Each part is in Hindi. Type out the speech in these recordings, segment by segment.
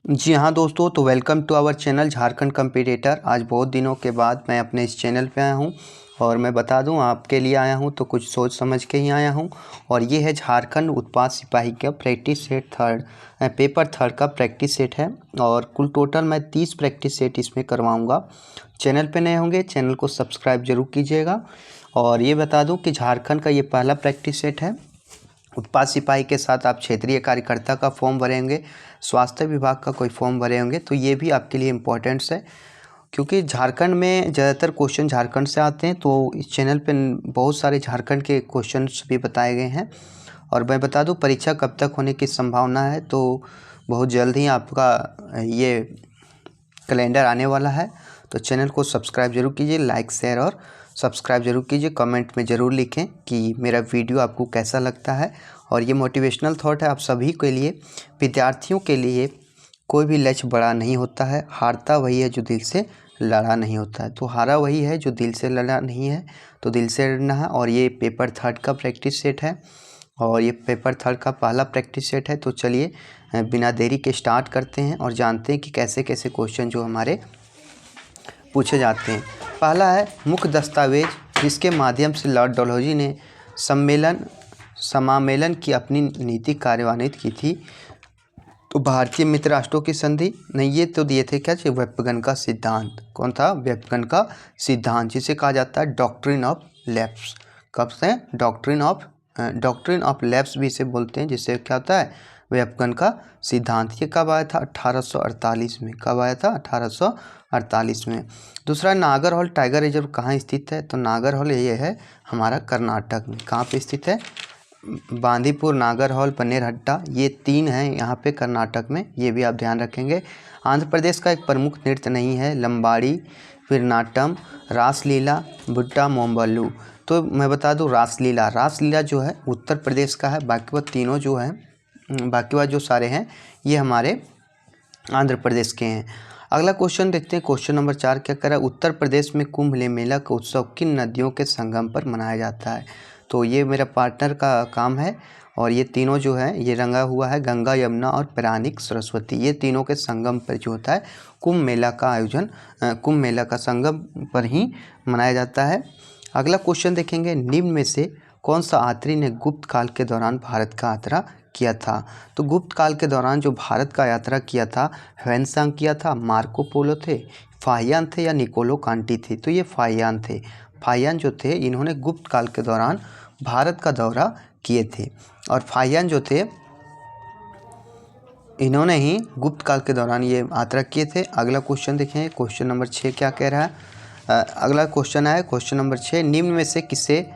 जी हाँ दोस्तों, तो welcome to our channel Jharkhand competitor. आज बहुत दिनों के बाद मैं अपने इस चैनल पे आया हूँ और मैं बता दूँ आपके लिए आया हूँ तो कुछ सोच समझ के ही आया हूँ। और ये है झारखंड उत्पाद सिपाही का प्रैक्टिस सेट पेपर थर्ड का प्रैक्टिस सेट है। और कुल टोटल मैं 30 प्रैक्टिस सेट इसमें करवाऊँगा। चैनल पे नए होंगे चैनल को सब्सक्राइब जरूर कीजिएगा। और ये बता दूँ कि झारखंड का ये पहला प्रैक्टिस सेट है। उत्पाद सिपाही के साथ आप क्षेत्रीय कार्यकर्ता का फॉर्म भरेंगे, स्वास्थ्य विभाग का कोई फॉर्म भरे होंगे, तो ये भी आपके लिए इम्पोर्टेंट्स है क्योंकि झारखंड में ज़्यादातर क्वेश्चन झारखंड से आते हैं। तो इस चैनल पे बहुत सारे झारखंड के क्वेश्चंस भी बताए गए हैं। और मैं बता दूं परीक्षा कब तक होने की संभावना है, तो बहुत जल्द ही आपका ये कैलेंडर आने वाला है। तो चैनल को सब्सक्राइब जरूर कीजिए, लाइक शेयर और सब्सक्राइब जरूर कीजिए। कमेंट में ज़रूर लिखें कि मेरा वीडियो आपको कैसा लगता है। और ये मोटिवेशनल थॉट है आप सभी के लिए, विद्यार्थियों के लिए। कोई भी लक्ष्य बड़ा नहीं होता है, हारता वही है जो दिल से लड़ा नहीं होता है। तो हारा वही है जो दिल से लड़ा नहीं है, तो दिल से लड़ना है। और ये पेपर थर्ड का प्रैक्टिस सेट है और ये पेपर थर्ड का पहला प्रैक्टिस सेट है। तो चलिए बिना देरी के स्टार्ट करते हैं और जानते हैं कि कैसे कैसे क्वेश्चन जो हमारे पूछे जाते हैं। पहला है मुख्य दस्तावेज जिसके माध्यम से लॉर्ड डलहौजी ने समामेलन की अपनी नीति कार्यान्वित की थी। तो भारतीय मित्र राष्ट्रों की संधि नहीं, ये तो दिए थे क्या, व्यापकन का सिद्धांत। कौन था? व्यापकन का सिद्धांत, जिसे कहा जाता है डॉक्ट्रिन ऑफ लैप्स। कब से? डॉक्ट्रिन ऑफ लैप्स भी इसे बोलते हैं, जिससे क्या होता है व्यापकन का सिद्धांत। ये कब आया था? 1848 में। कब आया था? 1848 में। दूसरा, नागरहोल टाइगर रिजर्व कहाँ स्थित है? तो नागरहोल ये है हमारा कर्नाटक में। कहाँ पे स्थित है? बांदीपुर, नागरहोल, बन्नेरहट्टा, ये तीन हैं यहाँ पे कर्नाटक में। ये भी आप ध्यान रखेंगे। आंध्र प्रदेश का एक प्रमुख नृत्य नहीं है, लंबाड़ी, फिर नाट्यम, रासलीला, बुट्टा मोम्बल्लू। तो मैं बता दूं रासलीला जो है उत्तर प्रदेश का है। बाकी वह तीनों जो हैं, बाकी वह जो सारे हैं ये हमारे आंध्र प्रदेश के हैं। अगला क्वेश्चन देखते हैं। क्वेश्चन नंबर 4 क्या कह रहा है? उत्तर प्रदेश में कुंभ मेला का उत्सव किन नदियों के संगम पर मनाया जाता है? तो ये मेरा पार्टनर का काम है। और ये तीनों जो है ये रंगा हुआ है, गंगा, यमुना और प्राणिक सरस्वती। ये तीनों के संगम पर जो होता है कुंभ मेला का आयोजन, कुंभ मेला का संगम पर ही मनाया जाता है। अगला क्वेश्चन देखेंगे। निम्न में से कौन सा यात्री ने गुप्त काल के दौरान भारत का यात्रा किया था? तो गुप्त काल के दौरान जो भारत का यात्रा किया था, ह्वेनसांग किया था, मार्को पोलो थे, फाहियान थे या निकोलो कांटी थे? तो ये फाहियान थे। फाहियान जो थे इन्होंने गुप्त काल के दौरान भारत का दौरा किए थे। और फाहियान जो थे इन्होंने ही गुप्त काल के दौरान ये यात्रा किए थे। अगला क्वेश्चन देखें। क्वेश्चन नंबर 6 क्या कह रहा है? अगला क्वेश्चन है क्वेश्चन नंबर 6। निम्न में से किसे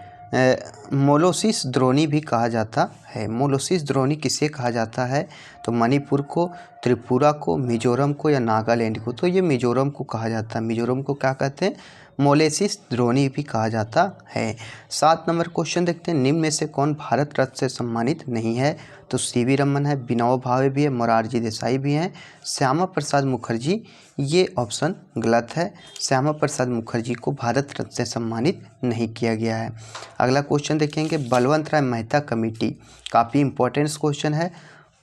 मोलोसिस द्रोणी भी कहा जाता है? मोलोसिस द्रोणी किसे कहा जाता है? तो मणिपुर को, त्रिपुरा को, मिजोरम को या नागालैंड को? तो ये मिजोरम को कहा जाता है। मिजोरम को क्या कहते हैं? मोलेसिस द्रोणी भी कहा जाता है। 7 नंबर क्वेश्चन देखते हैं। निम्न में से कौन भारत रत्न से सम्मानित नहीं है? तो सीवी रमन है, विनोबा भावे भी है, मोरारजी देसाई भी हैं, श्यामा प्रसाद मुखर्जी। ये ऑप्शन गलत है। श्यामा प्रसाद मुखर्जी को भारत रत्न से सम्मानित नहीं किया गया है। अगला क्वेश्चन देखेंगे। बलवंत राय मेहता कमेटी, काफ़ी इंपॉर्टेंट क्वेश्चन है।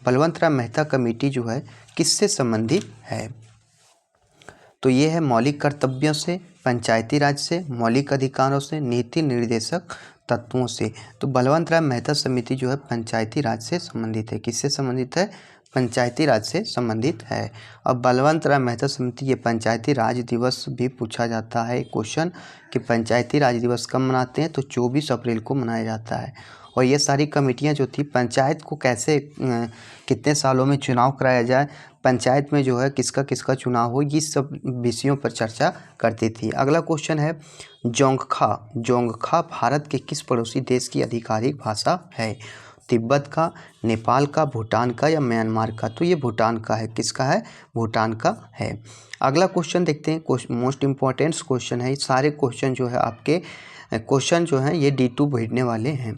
बलवंत राय मेहता कमेटी जो है किससे संबंधित है? तो ये है मौलिक कर्तव्यों से, पंचायती राज से, मौलिक अधिकारों से, नीति निर्देशक तत्वों से। तो बलवंत राय मेहता समिति जो है पंचायती राज से संबंधित है। किससे संबंधित है? पंचायती राज से संबंधित है। और बलवंत राय मेहता समिति, ये पंचायती राज दिवस भी पूछा जाता है क्वेश्चन कि पंचायती राज दिवस कब मनाते हैं? तो 24 अप्रैल को मनाया जाता है। और ये सारी कमेटियां जो थी, पंचायत को कैसे कितने सालों में चुनाव कराया जाए, पंचायत में जो है किसका किसका चुनाव हो, ये सब विषयों पर चर्चा करती थी। अगला क्वेश्चन है। जोंगखा भारत के किस पड़ोसी देश की आधिकारिक भाषा है? तिब्बत का, नेपाल का, भूटान का या म्यांमार का? तो ये भूटान का है। किसका है? भूटान का है। अगला क्वेश्चन देखते हैं। मोस्ट इम्पॉर्टेंट क्वेश्चन है। सारे क्वेश्चन जो है आपके क्वेश्चन जो हैं ये D2 भेजने वाले हैं।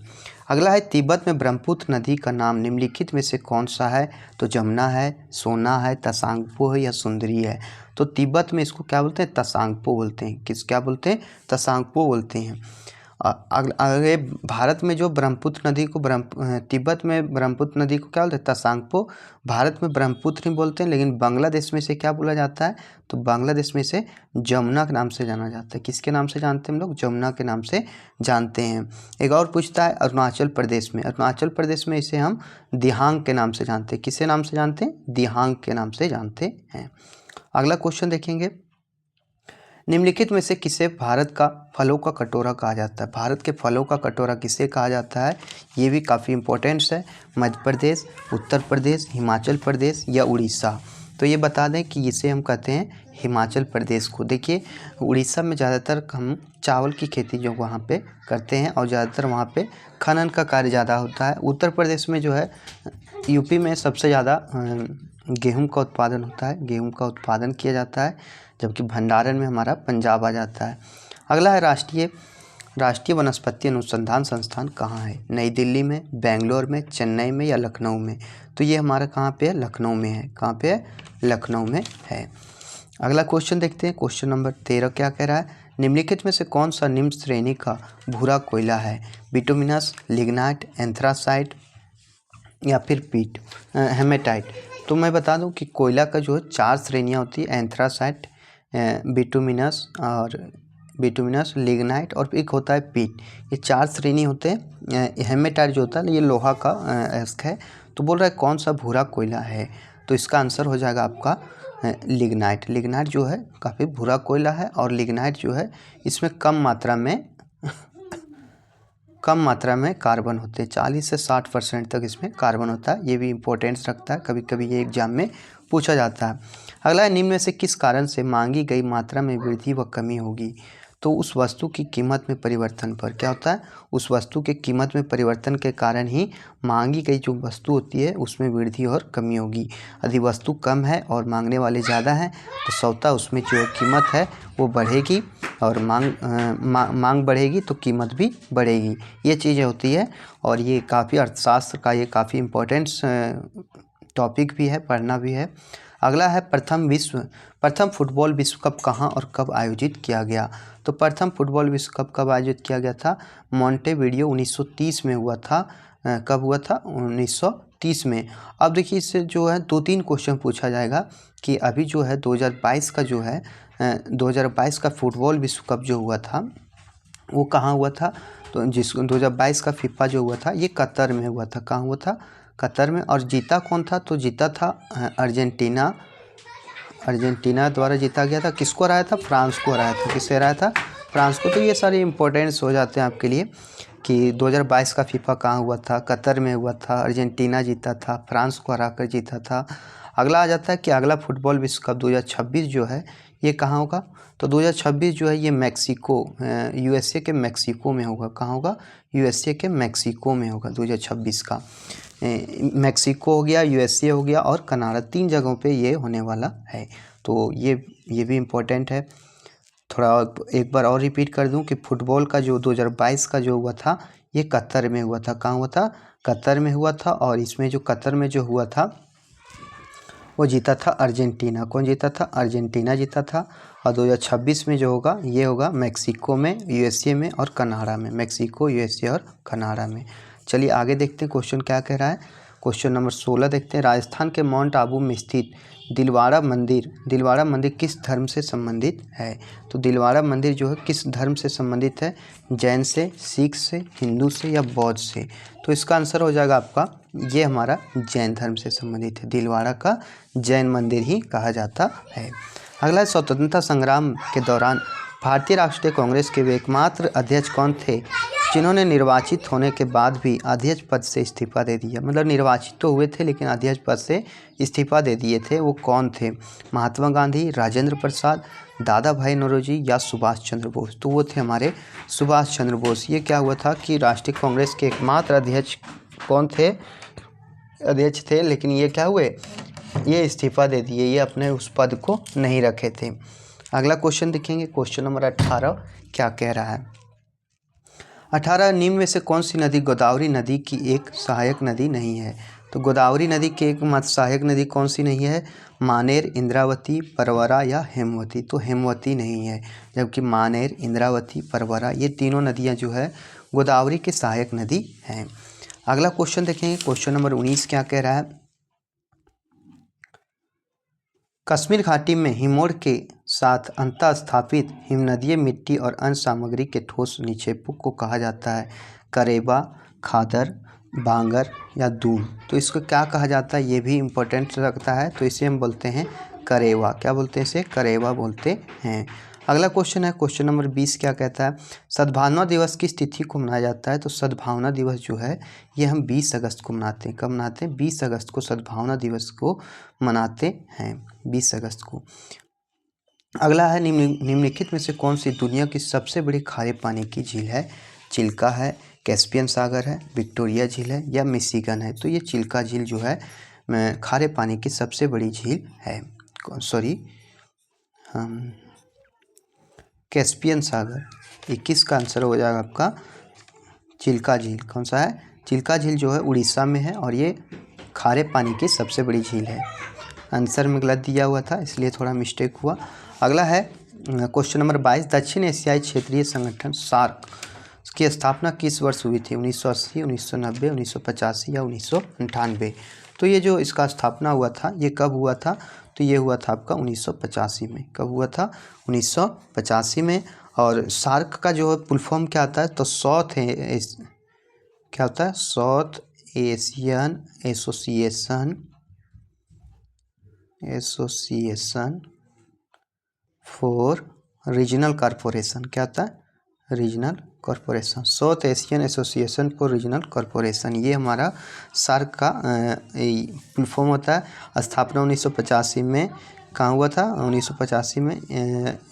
अगला है। तिब्बत में ब्रह्मपुत्र नदी का नाम निम्नलिखित में से कौन सा है? तो जमुना है, सोना है, तसांगपो है या सुंदरी है? तो तिब्बत में इसको क्या बोलते हैं? तसांगपो बोलते हैं। क्या बोलते हैं? तसांगपो बोलते हैं। आगे भारत में जो ब्रह्मपुत्र नदी को तिब्बत में ब्रह्मपुत्र नदी को क्या बोलते हैं, तसांगपो। भारत में ब्रह्मपुत्र ही बोलते हैं, लेकिन बांग्लादेश में से क्या बोला जाता है, तो बांग्लादेश में से जमुना के नाम से जाना जाता है। किसके नाम से जानते हैं हम लोग, जमुना के नाम से जानते हैं। एक और पूछता है अरुणाचल प्रदेश में, अरुणाचल प्रदेश में इसे हम दिहांग के नाम से जानते हैं। किसके नाम से जानते हैं, दिहांग के नाम से जानते हैं। अगला क्वेश्चन देखेंगे, निम्नलिखित में से किसे भारत का फलों का कटोरा कहा जाता है। भारत के फलों का कटोरा किसे कहा जाता है, ये भी काफ़ी इंपॉर्टेंट है। मध्य प्रदेश, उत्तर प्रदेश, हिमाचल प्रदेश या उड़ीसा। तो ये बता दें कि इसे हम कहते हैं हिमाचल प्रदेश को। देखिए उड़ीसा में ज़्यादातर हम चावल की खेती जो वहाँ पे करते हैं और ज़्यादातर वहाँ पे खनन का कार्य ज़्यादा होता है। उत्तर प्रदेश में जो है, यूपी में सबसे ज़्यादा गेहूं का उत्पादन होता है, गेहूं का उत्पादन किया जाता है, जबकि भंडारण में हमारा पंजाब आ जाता है। अगला है राष्ट्रीय वनस्पति अनुसंधान संस्थान कहाँ है, नई दिल्ली में, बेंगलोर में, चेन्नई में या लखनऊ में। तो ये हमारा कहाँ पे है, लखनऊ में है। कहाँ पे है, लखनऊ में है। अगला क्वेश्चन देखते हैं, क्वेश्चन नंबर 13 क्या कह रहा है, निम्नलिखित में से कौन सा निम्न श्रेणी का भूरा कोयला है, बिटुमिनस, लिग्नाइट, एंथ्रासाइट या फिर पीट हेमेटाइट। तो मैं बता दूं कि कोयला का जो है 4 श्रेणियाँ होती है, एंथ्रासाइट, बिटुमिनस, लिग्नाइट और एक होता है पीट। ये 4 श्रेणी होते हैं। हेमेटाइट जो होता है ये लोहा का अयस्क है। तो बोल रहा है कौन सा भूरा कोयला है, तो इसका आंसर हो जाएगा आपका लिग्नाइट। लिग्नाइट जो है काफ़ी भूरा कोयला है और लिग्नाइट जो है इसमें कम मात्रा में कार्बन होते हैं, 40 से 60% तक इसमें कार्बन होता है। ये भी इम्पोर्टेंस रखता है, कभी कभी ये एग्जाम में पूछा जाता है। अगला है, निम्न में से किस कारण से मांगी गई मात्रा में वृद्धि व कमी होगी। तो उस वस्तु की कीमत में परिवर्तन पर क्या होता है, उस वस्तु के कीमत में परिवर्तन के कारण ही मांगी गई जो वस्तु होती है उसमें वृद्धि और कमी होगी। यदि वस्तु कम है और मांगने वाले ज़्यादा हैं तो स्वतः उसमें जो कीमत है वो बढ़ेगी और मांग बढ़ेगी तो कीमत भी बढ़ेगी। ये चीज़ें होती है और ये काफ़ी अर्थशास्त्र का ये काफ़ी इम्पोर्टेंट टॉपिक भी है, पढ़ना भी है। अगला है, प्रथम फुटबॉल विश्व कप कहाँ और कब आयोजित किया गया। तो प्रथम फुटबॉल विश्व कप कब आयोजित किया गया था, मॉन्टेविडियो 1930 में हुआ था। कब हुआ था, 1930 में। अब देखिए इससे जो है 2-3 क्वेश्चन पूछा जाएगा कि अभी जो है 2022 का जो है 2022 का फुटबॉल विश्व कप जो हुआ था वो कहाँ हुआ था। तो 2022 का फीफा जो हुआ था ये कतर में हुआ था। कहाँ हुआ था, कतर में। और जीता कौन था, तो जीता था अर्जेंटीना द्वारा जीता गया था। किसको हराया था, फ्रांस को हराया था। किससे हराया था, फ्रांस को। तो ये सारे इंपॉर्टेंट्स हो जाते हैं आपके लिए कि 2022 का फीफा कहाँ हुआ था, कतर में हुआ था, अर्जेंटीना जीता था, फ्रांस को हराकर जीता था। अगला आ जाता है कि अगला फुटबॉल विश्व कप 2026 जो है ये कहाँ होगा। तो 2026 जो है ये यूएसए के मैक्सिको में होगा। कहाँ होगा, यूएसए के मैक्सिको में होगा 2026 का। मैक्सिको हो गया, यूएसए हो गया और कनाडा, 3 जगहों पे ये होने वाला है। तो ये भी इम्पोर्टेंट है। थोड़ा एक बार और रिपीट कर दूं कि फुटबॉल का जो 2022 का जो हुआ था ये कतर में हुआ था। कहाँ हुआ था, कतर में हुआ था। और इसमें जो कतर में जो हुआ था वो जीता था अर्जेंटीना। कौन जीता था, अर्जेंटीना जीता था। और 2026 में जो होगा ये होगा मैक्सिको में, यूएसए में और कनाडा में। मैक्सिको, यूएसए और कनाडा में। चलिए आगे देखते हैं क्वेश्चन क्या कह रहा है। क्वेश्चन नंबर 16 देखते हैं, राजस्थान के माउंट आबू में स्थित दिलवाड़ा मंदिर किस धर्म से संबंधित है। तो दिलवाड़ा मंदिर जो है किस धर्म से संबंधित है, जैन से, सिख से, हिंदू से या बौद्ध से। तो इसका आंसर हो जाएगा आपका ये हमारा जैन धर्म से संबंधित है। दिलवाड़ा का जैन मंदिर ही कहा जाता है। अगला, स्वतंत्रता संग्राम के दौरान भारतीय राष्ट्रीय कांग्रेस के वे एकमात्र अध्यक्ष कौन थे जिन्होंने निर्वाचित होने के बाद भी अध्यक्ष पद से इस्तीफा दे दिया। मतलब निर्वाचित तो हुए थे लेकिन अध्यक्ष पद से इस्तीफा दे दिए थे। वो कौन थे, महात्मा गांधी, राजेंद्र प्रसाद, दादा भाई नौरोजी या सुभाष चंद्र बोस। तो वो थे हमारे सुभाष चंद्र बोस। ये क्या हुआ था कि राष्ट्रीय कांग्रेस के एकमात्र अध्यक्ष कौन थे, अध्यक्ष थे, लेकिन ये क्या हुए, ये इस्तीफा दे दिए, ये अपने उस पद को नहीं रखे थे। अगला क्वेश्चन देखेंगे, क्वेश्चन नंबर 18 क्या कह रहा है। 18, निम्न में से कौन सी नदी गोदावरी नदी की एक सहायक नदी नहीं है। तो गोदावरी नदी के एकमात्र सहायक नदी कौन सी नहीं है? मानेर, इंद्रावती, परवरा या हेमवती। तो हेमवती नहीं है, जबकि मानेर, इंद्रावती, परवरा ये तीनों नदियाँ जो है गोदावरी की सहायक नदी हैं। अगला क्वेश्चन देखेंगे, क्वेश्चन नंबर 19 क्या कह रहा है? कश्मीर घाटी में हिमोड़ के साथ अंतः स्थापित हिमनदीय मिट्टी और अन्य सामग्री के ठोस निक्षेपों को कहा जाता है? करेबा, खादर, बांगर या दून। तो इसको क्या कहा जाता है, ये भी इम्पोर्टेंट लगता है। तो इसे हम बोलते हैं करेवा। क्या बोलते हैं इसे? करेवा बोलते हैं। अगला क्वेश्चन है, क्वेश्चन नंबर 20 क्या कहता है? सद्भावना दिवस किस तिथि को मनाया जाता है? तो सद्भावना दिवस जो है ये हम 20 अगस्त को मनाते हैं। कब मनाते हैं? 20 अगस्त को सद्भावना दिवस को मनाते हैं, 20 अगस्त को। अगला है, निम्नलिखित में से कौन सी दुनिया की सबसे बड़ी खारे पानी की झील है? चिल्का है, कैस्पियन सागर है, विक्टोरिया झील है या मिशिगन है। तो ये चिल्का झील जो है खारे पानी की सबसे बड़ी झील है। सॉरी, कैस्पियन सागर। 21 का आंसर हो जाएगा आपका चिल्का झील। कौन सा है? चिल्का झील जो है उड़ीसा में है और ये खारे पानी की सबसे बड़ी झील है। आंसर में गलत दिया हुआ था इसलिए थोड़ा मिस्टेक हुआ। अगला है क्वेश्चन नंबर 22, दक्षिण एशियाई क्षेत्रीय संगठन सार्क की स्थापना किस वर्ष हुई थी? 1980, 1990, 1985 या 1998। तो ये जो इसका स्थापना हुआ था ये कब हुआ था? तो ये हुआ था आपका 1985 में। कब हुआ था? 1985 में। और सार्क का जो फुल फॉर्म क्या आता है? तो क्या होता है? South Asian association for regional corporation. क्या होता है? Regional corporation. South Asian association for regional corporation, ये हमारा सार्क का फुल फॉर्म होता है। स्थापना 1985 में कहाँ हुआ था? 1985 में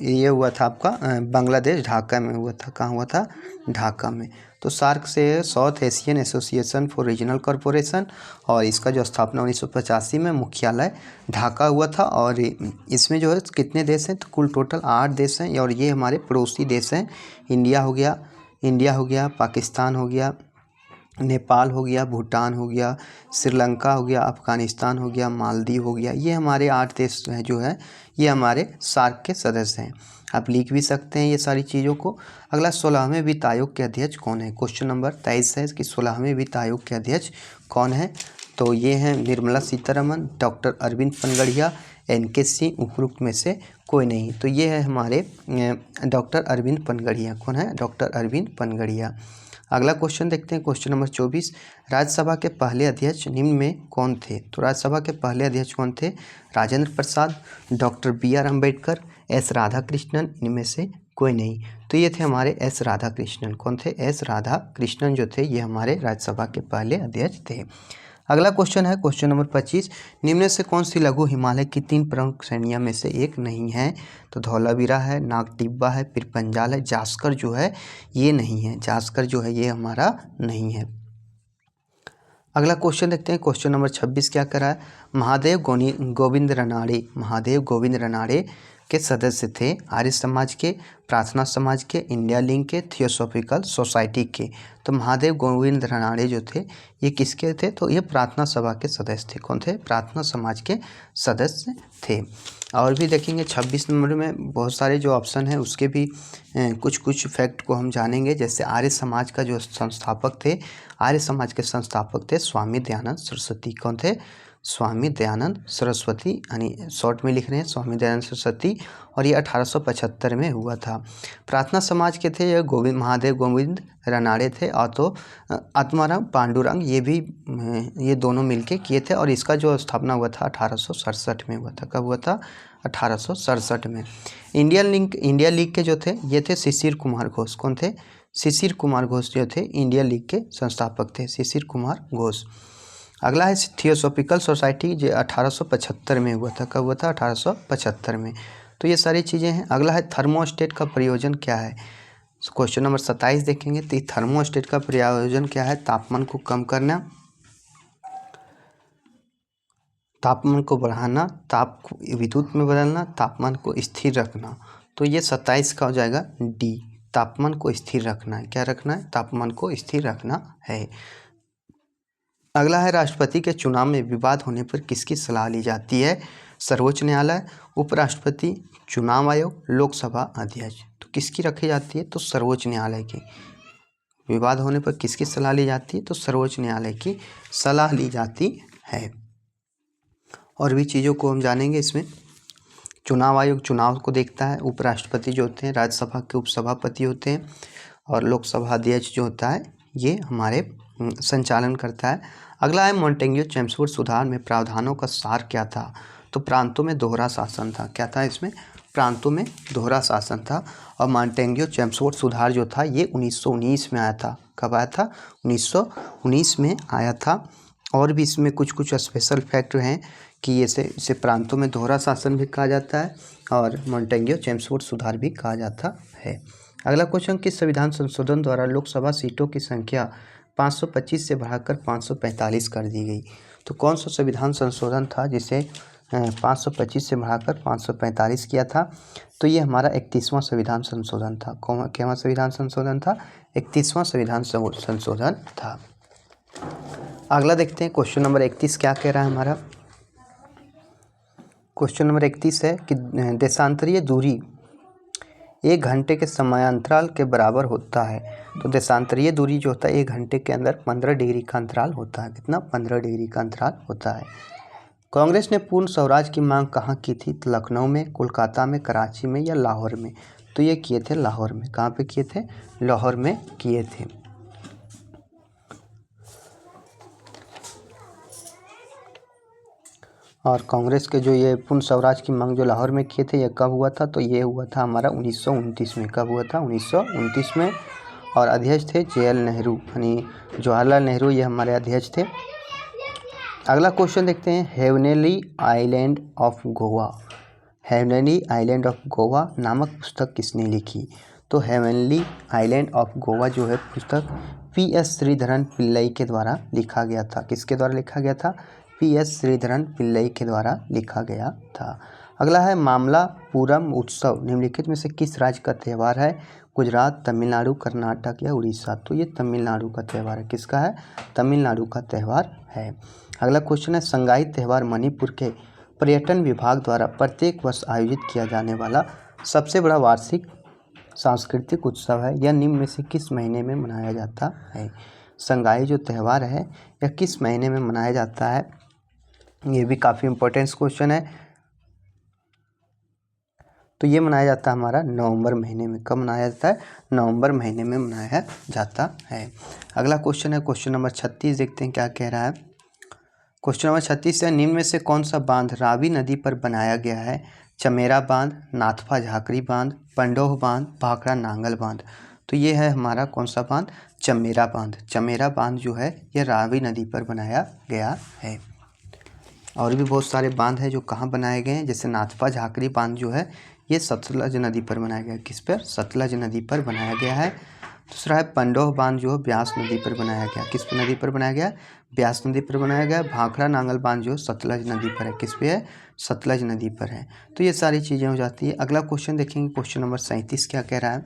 ये हुआ था आपका बांग्लादेश ढाका में हुआ था। कहाँ हुआ था? ढाका में। तो सार्क से south Asian association for regional corporation, और इसका जो स्थापना 1985 में मुख्यालय ढाका हुआ था। और इसमें जो है कितने देश हैं? तो कुल टोटल 8 देश हैं और ये हमारे पड़ोसी देश हैं। इंडिया हो गया, पाकिस्तान हो गया, नेपाल हो गया, भूटान हो गया, श्रीलंका हो गया, अफ़गानिस्तान हो गया, मालदीव हो गया। ये हमारे 8 देश हैं जो है ये हमारे सार्क के सदस्य हैं। आप लिख भी सकते हैं ये सारी चीज़ों को। अगला 16वें वित्त आयोग के अध्यक्ष कौन है? क्वेश्चन नंबर 23 है कि 16वें वित्त आयोग के अध्यक्ष कौन है? तो ये हैं निर्मला सीतारमन, डॉक्टर अरविंद पनगड़िया, एन.के. सिंह, उपरोक्त में से कोई नहीं। तो ये है हमारे डॉक्टर अरविंद पनगड़िया। कौन है? डॉक्टर अरविंद पनगड़िया। अगला क्वेश्चन देखते हैं, क्वेश्चन नंबर 24, राज्यसभा के पहले अध्यक्ष निम्न में कौन थे? तो राज्यसभा के पहले अध्यक्ष कौन थे? Rajendra Prasad, doctor B.R. Ambedkar, S Radhakrishnan, इनमें से कोई नहीं। तो ये थे हमारे एस राधाकृष्णन। कौन थे? एस राधाकृष्णन जो थे ये हमारे राज्यसभा के पहले अध्यक्ष थे। अगला क्वेश्चन है क्वेश्चन नंबर 25, निम्न से कौन सी लघु हिमालय की 3 प्रमुख श्रेणियों में से एक नहीं है? तो धौलावीरा है, नागटिब्बा है, पीरपंजाल है, जास्कर जो है ये नहीं है। जास्कर जो है ये हमारा नहीं है। अगला क्वेश्चन देखते हैं, क्वेश्चन नंबर 26 क्या कर रहा है? महादेव गोविंद रनाड़े के सदस्य थे आर्य समाज के, प्रार्थना समाज के, इंडिया लिंक के, थियोसॉफिकल सोसाइटी के। तो महादेव गोविंद रनाड़े जो थे ये किसके थे? तो ये प्रार्थना सभा के सदस्य थे। कौन थे? प्रार्थना समाज के सदस्य थे। और भी देखेंगे 26 नंबर में बहुत सारे जो ऑप्शन है उसके भी कुछ फैक्ट को हम जानेंगे। जैसे आर्य समाज का जो संस्थापक थे, आर्य समाज के संस्थापक थे स्वामी दयानंद सरस्वती। कौन थे? स्वामी दयानंद सरस्वती, यानी शॉर्ट में लिख रहे हैं स्वामी दयानंद सरस्वती। और ये 1875 में हुआ था। प्रार्थना समाज के थे ये महादेव गोविंद रनाड़े थे, और तो आत्माराम पांडुरंग ये दोनों मिलके किए थे। और इसका जो स्थापना हुआ था 1867 में हुआ था। कब हुआ था? 1867 में। इंडिया लीग के जो थे ये थे शिशिर कुमार घोष। कौन थे? शिशिर कुमार घोष जो थे इंडिया लीग के संस्थापक थे, शिशिर कुमार घोष। अगला है थियोसॉफिकल सोसाइटी जो 1875 में हुआ था। कब हुआ था? 1875 में। तो ये सारी चीज़ें हैं। अगला है थर्मोस्टेट का प्रयोजन क्या है? क्वेश्चन नंबर 27 देखेंगे। तो थर्मोस्टेट का प्रयोजन क्या है? तापमान को कम करना, तापमान को बढ़ाना, ताप को विद्युत में बदलना, तापमान को स्थिर रखना। तो ये 27 का हो जाएगा डी, तापमान को स्थिर रखना है। क्या रखना है? तापमान को स्थिर रखना है। अगला है राष्ट्रपति के चुनाव में विवाद होने पर किसकी सलाह ली जाती है? सर्वोच्च न्यायालय, उपराष्ट्रपति, चुनाव आयोग, लोकसभा अध्यक्ष। तो किसकी रखी जाती है? तो सर्वोच्च न्यायालय की। विवाद होने पर किसकी सलाह ली जाती है? तो सर्वोच्च न्यायालय की सलाह ली जाती है। और भी चीज़ों को हम जानेंगे इसमें। चुनाव आयोग चुनाव को देखता है, उपराष्ट्रपति जो होते हैं राज्यसभा के उपसभापति होते हैं, और लोकसभा अध्यक्ष जो होता है ये हमारे संचालन करता है। अगला है मॉन्टेग्यू चेम्सफोर्ड सुधार में प्रावधानों का सार क्या था? तो प्रांतों में दोहरा शासन था। क्या था इसमें? प्रांतों में दोहरा शासन था। और मॉन्टेग्यू चेम्सफोर्ड सुधार जो था ये 1919 में आया था। कब आया था? 1919 में आया था। और भी इसमें कुछ कुछ स्पेशल फैक्ट हैं कि इसे प्रांतों में दोहरा शासन भी कहा जाता है और मॉन्टेग्यू चेम्सफोर्ड सुधार भी कहा जाता है। अगला क्वेश्चन, किस संविधान संशोधन द्वारा लोकसभा सीटों की संख्या 525 से बढ़ाकर 545 कर दी गई? तो कौन सा संविधान संशोधन था जिसे 525 से बढ़ाकर 545 किया था? तो ये हमारा 31वां संविधान संशोधन था। क्या संविधान संशोधन था? 31वां संविधान संशोधन था। अगला देखते हैं क्वेश्चन नंबर 31 क्या कह रहा है हमारा। क्वेश्चन नंबर 31 है कि देशांतरीय दूरी 1 घंटे के समयांतराल के बराबर होता है। तो देशांतरीय दूरी जो होता है 1 घंटे के अंदर 15 डिग्री का अंतराल होता है। कितना? 15 डिग्री का अंतराल होता है। कांग्रेस ने पूर्ण स्वराज की मांग कहाँ की थी? तो लखनऊ में, कोलकाता में, कराची में या लाहौर में? तो ये किए थे लाहौर में। कहाँ पे किए थे? लाहौर में किए थे। और कांग्रेस के जो ये पूर्ण स्वराज की मांग जो लाहौर में किए थे ये कब हुआ था? तो ये हुआ था हमारा 1929 में। कब हुआ था? 1929 में। और अध्यक्ष थे JL नेहरू, यानी जवाहरलाल नेहरू, ये हमारे अध्यक्ष थे। अगला क्वेश्चन देखते हैं, heavenly island of Goa. Heavenly island of Goa नामक पुस्तक किसने लिखी? तो हेवनली आइलैंड ऑफ गोवा जो है पुस्तक PS श्रीधरन पिल्लई के द्वारा लिखा गया था। किसके द्वारा लिखा गया था? PS श्रीधरन पिल्लई के द्वारा लिखा गया था। अगला है मामलापुरम उत्सव निम्नलिखित में से किस राज्य का त्यौहार है? गुजरात, तमिलनाडु, कर्नाटक या उड़ीसा? तो ये तमिलनाडु का त्यौहार है। किसका है? तमिलनाडु का त्यौहार है। अगला क्वेश्चन है, संगाई त्यौहार मणिपुर के पर्यटन विभाग द्वारा प्रत्येक वर्ष आयोजित किया जाने वाला सबसे बड़ा वार्षिक सांस्कृतिक उत्सव है। यह निम्न में से किस महीने में मनाया जाता है? संगाई जो त्यौहार है यह किस महीने में मनाया जाता है? ये भी काफ़ी इम्पोर्टेंट क्वेश्चन है। तो ये मनाया जाता है हमारा नवंबर महीने में। कब मनाया जाता है? नवंबर महीने में मनाया जाता है। अगला क्वेश्चन है क्वेश्चन नंबर 36, देखते हैं क्या कह रहा है। क्वेश्चन नंबर 36 है, निम्न में से कौन सा बांध रावी नदी पर बनाया गया है? चमेरा बांध, नाथपा झाकरी बांध, पंडोह बांध, भाखड़ा नांगल बांध? तो ये है हमारा कौन सा बांध? चमेरा बांध। चमेरा बांध जो है यह रावी नदी पर बनाया गया है। और भी बहुत सारे बांध हैं जो कहाँ बनाए गए हैं, जैसे नाथपा झाकरी बांध जो है ये सतलज नदी पर बनाया गया है। किस पर? सतलज नदी पर बनाया गया है। दूसरा है पंडोह बांध जो है ब्यास नदी पर बनाया गया। किस नदी पर बनाया गया? ब्यास नदी पर बनाया गया। भाखड़ा नांगल बांध जो सतलज नदी पर है। किस पे है? सतलज नदी पर है। तो ये सारी चीज़ें हो जाती है। अगला क्वेश्चन देखेंगे, क्वेश्चन नंबर 37 क्या कह रहा है।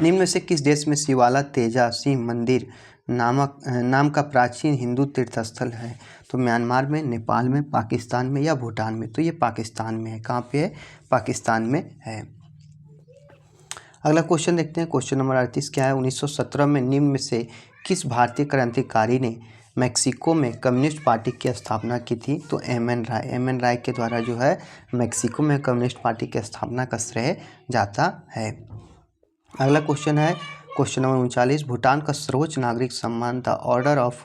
निम्न में से किस देश में शिवाला तेजा सिंह मंदिर नाम का प्राचीन हिंदू तीर्थस्थल है? तो म्यांमार में, नेपाल में, पाकिस्तान में या भूटान में? तो ये पाकिस्तान में है। कहाँ पे है? पाकिस्तान में है। अगला क्वेश्चन देखते हैं, क्वेश्चन नंबर 38 क्या है। 1917 में निम्न में से किस भारतीय क्रांतिकारी ने मैक्सिको में कम्युनिस्ट पार्टी की स्थापना की थी? तो MN राय। MN राय के द्वारा जो है मैक्सिको में कम्युनिस्ट पार्टी की स्थापना का श्रेय जाता है। अगला क्वेश्चन है क्वेश्चन नंबर 39, भूटान का सर्वोच्च नागरिक सम्मान द ऑर्डर ऑफ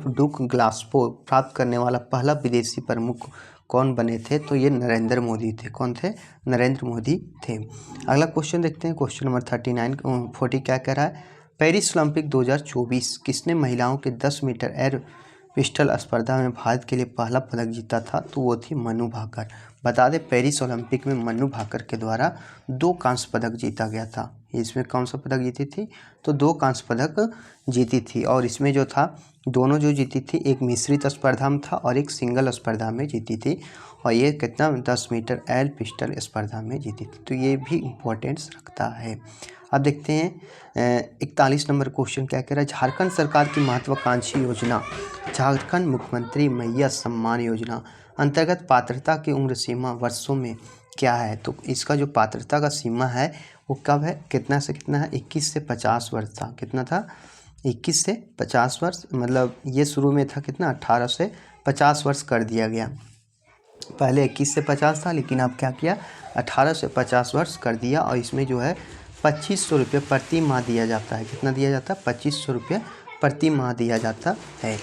डुक ग्लासपो प्राप्त करने वाला पहला विदेशी प्रमुख कौन बने थे? तो ये नरेंद्र मोदी थे। कौन थे? नरेंद्र मोदी थे। अगला क्वेश्चन देखते हैं, क्वेश्चन नंबर 40 क्या कह रहा है। पेरिस ओलंपिक 2024 किसने महिलाओं के 10 मीटर एयर पिस्टल स्पर्धा में भारत के लिए पहला पदक जीता था? तो वो थी मनु भाकर। बता दें पेरिस ओलंपिक में मन्नू भाकर के द्वारा 2 कांस्य पदक जीता गया था। इसमें कौन सा पदक जीती थी? तो 2 कांस्य पदक जीती थी। और इसमें जो था दोनों जो जीती थी, एक मिश्रित स्पर्धा में था और एक सिंगल स्पर्धा में जीती थी। और ये कितना 10 मीटर एल पिस्टल स्पर्धा में जीती थी। तो ये भी इम्पोर्टेंस रखता है। अब देखते हैं 41 नंबर क्वेश्चन क्या कह रहा है। झारखंड सरकार की महत्वाकांक्षी योजना झारखंड मुख्यमंत्री मैया सम्मान योजना अंतर्गत पात्रता की उम्र सीमा वर्षों में क्या है? तो इसका जो पात्रता का सीमा है वो कब है, कितना से कितना है? 21 से 50 वर्ष था। कितना था? 21 से 50 वर्ष। मतलब ये शुरू में था कितना, 18 से 50 वर्ष कर दिया गया। पहले 21 से 50 था, लेकिन अब क्या किया, 18 से 50 वर्ष कर दिया। और इसमें जो है 2500 रुपये प्रति माह दिया जाता है। कितना दिया जाता है? 2500 रुपये प्रति माह दिया जाता है।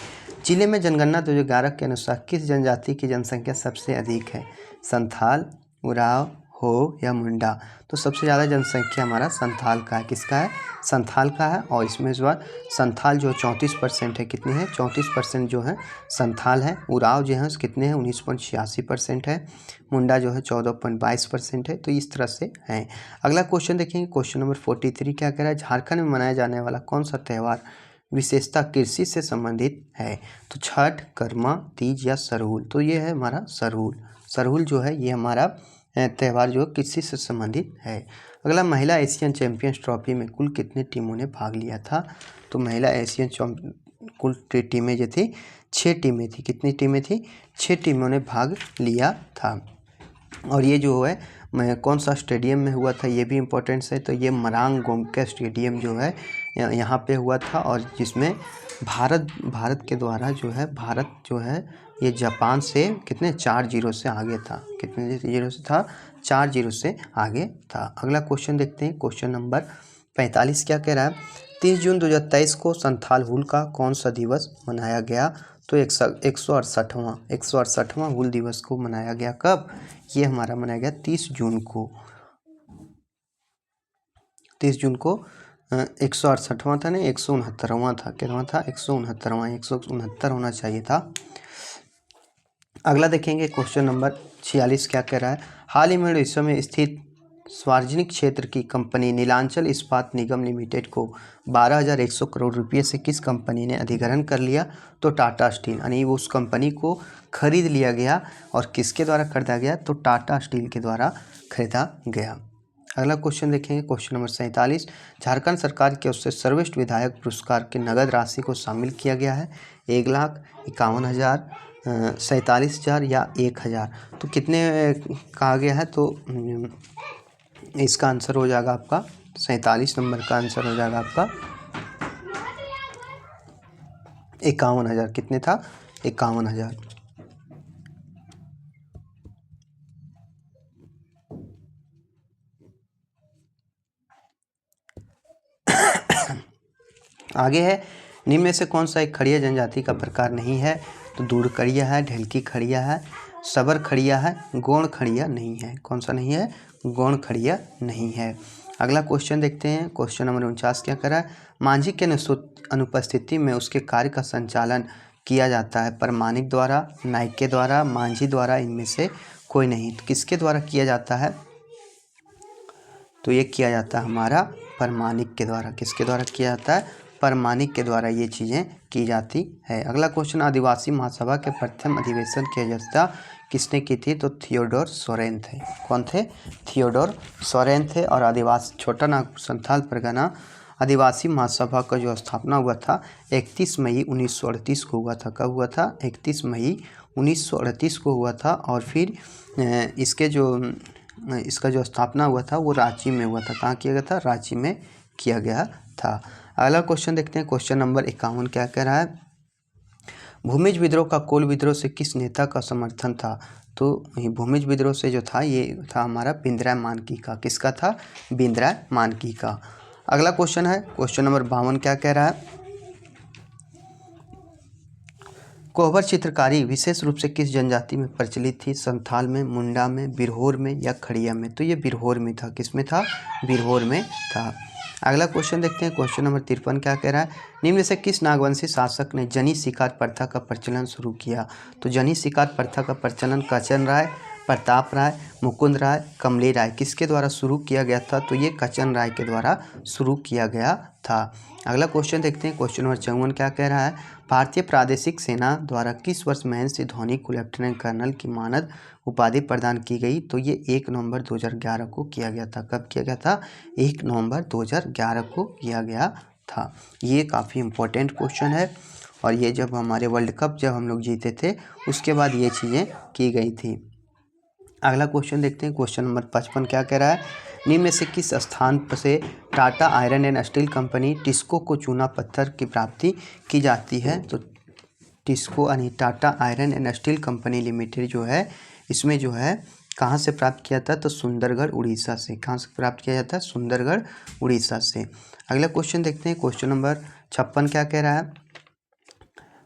जिले में जनगणना 2011 के अनुसार किस जनजाति की जनसंख्या सबसे अधिक है? संथाल, उराव, हो या मुंडा? तो सबसे ज़्यादा जनसंख्या हमारा संथाल का है। किसका है? संथाल का है। और इसमें इस बार संथाल जो 34% है। कितने हैं? 34% जो है संथाल है। उराव जो है कितने हैं? 19.86% है। मुंडा जो है 14.22% है। तो इस तरह से हैं। अगला क्वेश्चन देखेंगे, क्वेश्चन नंबर 43 क्या कह रहा है। झारखंड में मनाया जाने वाला कौन सा त्यौहार विशेषता कृषि से संबंधित है? तो छठ, कर्मा, तीज या सरहुल? तो ये है हमारा सरहुल। सरहुल जो है ये हमारा त्यौहार जो कृषि से संबंधित है। अगला, महिला एशियन चैंपियंस ट्रॉफी में कुल कितने टीमों ने भाग लिया था? तो महिला एशियन कुल टीमें जो थी 6 टीमें थी। कितनी टीमें थी? 6 टीमों ने भाग लिया था। और ये जो है कौन सा स्टेडियम में हुआ था, ये भी इम्पोर्टेंट है। तो ये मरांग गोमके स्टेडियम जो है यहाँ पे हुआ था। और जिसमें भारत के द्वारा जो है, भारत जो है ये जापान से कितने 4-0 से आगे था। कितने 0 से था? 4-0 से आगे था। अगला क्वेश्चन देखते हैं, क्वेश्चन नंबर 45 क्या कह रहा है। 30 जून 2023 को संथाल हुल का कौन सा दिवस मनाया गया? तो 168वां हुल दिवस को मनाया गया। कब? ये हमारा मनाया गया 30 जून को। 30 जून को 168वां था नहीं, 169वां था। कितना था? 169वां, 169 होना चाहिए था। अगला देखेंगे, क्वेश्चन नंबर 46 क्या कह रहा है। हाल ही में उड़ीसा में स्थित सार्वजनिक क्षेत्र की कंपनी नीलांचल इस्पात निगम लिमिटेड को 12,100 करोड़ रुपये से किस कंपनी ने अधिग्रहण कर लिया? तो टाटा स्टील, यानी उस कंपनी को खरीद लिया गया। और किसके द्वारा खरीदा गया? तो टाटा स्टील के द्वारा खरीदा गया। अगला क्वेश्चन देखेंगे, क्वेश्चन नंबर 47। झारखंड सरकार की ओर से सर्वश्रेष्ठ विधायक पुरस्कार की नगद राशि को शामिल किया गया है। 1,51,000, 47,000 या 1,000? तो कितने कहा गया है? तो इसका आंसर हो जाएगा आपका 47 नंबर का आंसर हो जाएगा आपका 51,000। कितने था? 51,000। आगे है, निम्न में से कौन सा एक खड़िया जनजाति का प्रकार नहीं है? तो दूर खड़िया है, ढेलकी खड़िया है, सबर खड़िया है, गौण खड़िया नहीं है। कौन सा नहीं है? गौण खड़िया नहीं है। अगला क्वेश्चन देखते हैं, क्वेश्चन नंबर 49 क्या कर रहा है। मांझी के अनुपस्थिति में उसके कार्य का संचालन किया जाता है प्रमाणिक द्वारा, नायक के द्वारा, मांझी द्वारा, इनमें से कोई नहीं। तो किसके द्वारा किया जाता है? तो ये किया जाता है हमारा प्रमाणिक के द्वारा। किसके द्वारा किया जाता है? प्रमाणिक के द्वारा ये चीज़ें की जाती है। अगला क्वेश्चन, आदिवासी महासभा के प्रथम अधिवेशन की अध्यक्षता किसने की थी? तो थियोडोर सोरेन थे। कौन थे? थियोडोर सोरेन थे। और आदिवासी छोटा नागपुर संथाल परगना आदिवासी महासभा का जो स्थापना हुआ था 31 मई 1938 को हुआ था। कब हुआ था? 31 मई 1938 को हुआ था। और फिर इसका जो स्थापना हुआ था वो रांची में हुआ था। कहाँ किया गया था? रांची में किया गया था। अगला क्वेश्चन देखते हैं, क्वेश्चन नंबर 51 क्या कह रहा है। भूमिज विद्रोह का कोल विद्रोह से किस नेता का समर्थन था? तो भूमिज विद्रोह से जो था ये था हमारा बिंद्रा मानकी का। किसका था? बिंद्रा मानकी का। अगला क्वेश्चन है, क्वेश्चन नंबर 52 क्या कह रहा है। कोहबर चित्रकारी विशेष रूप से किस जनजाति में प्रचलित थी? संथाल में, मुंडा में, बिरहोर में या खड़िया में? तो ये बिरहोर में था। किस में था? बिरहोर में था। अगला क्वेश्चन देखते हैं, क्वेश्चन नंबर 53 क्या कह रहा है। निम्न में से किस नागवंशी शासक ने जनी शिकार प्रथा का प्रचलन शुरू किया? तो जनी शिकार प्रथा का प्रचलन करचन राय, प्रताप राय, मुकुंद राय, कमली राय, किसके द्वारा शुरू किया गया था? तो ये कचन राय के द्वारा शुरू किया गया था। अगला क्वेश्चन देखते हैं, क्वेश्चन नंबर 54 क्या कह रहा है? भारतीय प्रादेशिक सेना द्वारा किस वर्ष महेंद्र सिंह धोनी को लेफ्टिनेंट कर्नल की मानद उपाधि प्रदान की गई? तो ये 1 नवंबर 2011 को किया गया था। कब किया गया था? 1 नवंबर 2011 को किया गया था। ये काफ़ी इम्पोर्टेंट क्वेश्चन है और ये जब हमारे वर्ल्ड कप जब हम लोग जीते थे उसके बाद ये चीज़ें की गई थी। अगला क्वेश्चन देखते हैं, क्वेश्चन नंबर 55 क्या कह रहा है? निम्न में से किस स्थान से Tata iron and steel company TISCO को चूना पत्थर की प्राप्ति की जाती है? तो टिस्को यानी Tata iron and steel company limited जो है इसमें जो है कहाँ से प्राप्त किया था? तो सुंदरगढ़ उड़ीसा से। कहाँ से प्राप्त किया जाता है? सुंदरगढ़ उड़ीसा से। अगला क्वेश्चन देखते हैं, क्वेश्चन नंबर 56 क्या कह रहा है?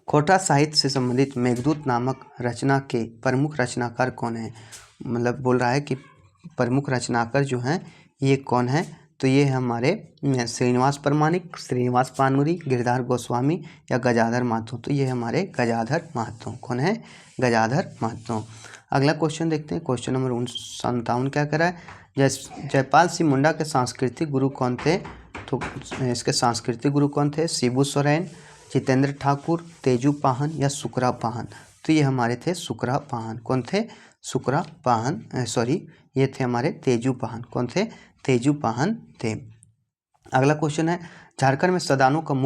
खोटा साहित्य से संबंधित मेघदूत नामक रचना के प्रमुख रचनाकार कौन है? मतलब बोल रहा है कि प्रमुख रचनाकार जो हैं ये कौन है? तो ये हमारे श्रीनिवास परमाणिक, श्रीनिवास पानूरी, गिरधार गोस्वामी या गजाधर महतो। तो ये हमारे गजाधर महतो। कौन है? गजाधर महतो। अगला क्वेश्चन देखते हैं, क्वेश्चन नंबर 57 क्या कर रहा है? जयपाल सिंह मुंडा के सांस्कृतिक गुरु कौन थे? तो इसके सांस्कृतिक गुरु कौन थे? शिबू सोरेन, जितेंद्र ठाकुर, तेजू पाहन या सुकरा पाहन। तो ये हमारे थे सुकरा पाहन। कौन थे? सुकरा पाहन, ये थे हमारे तेजू पाहन। कौन थे? तेजू पाहन थे। अगला क्वेश्चन है, झारखंड में सदानों का मुख्य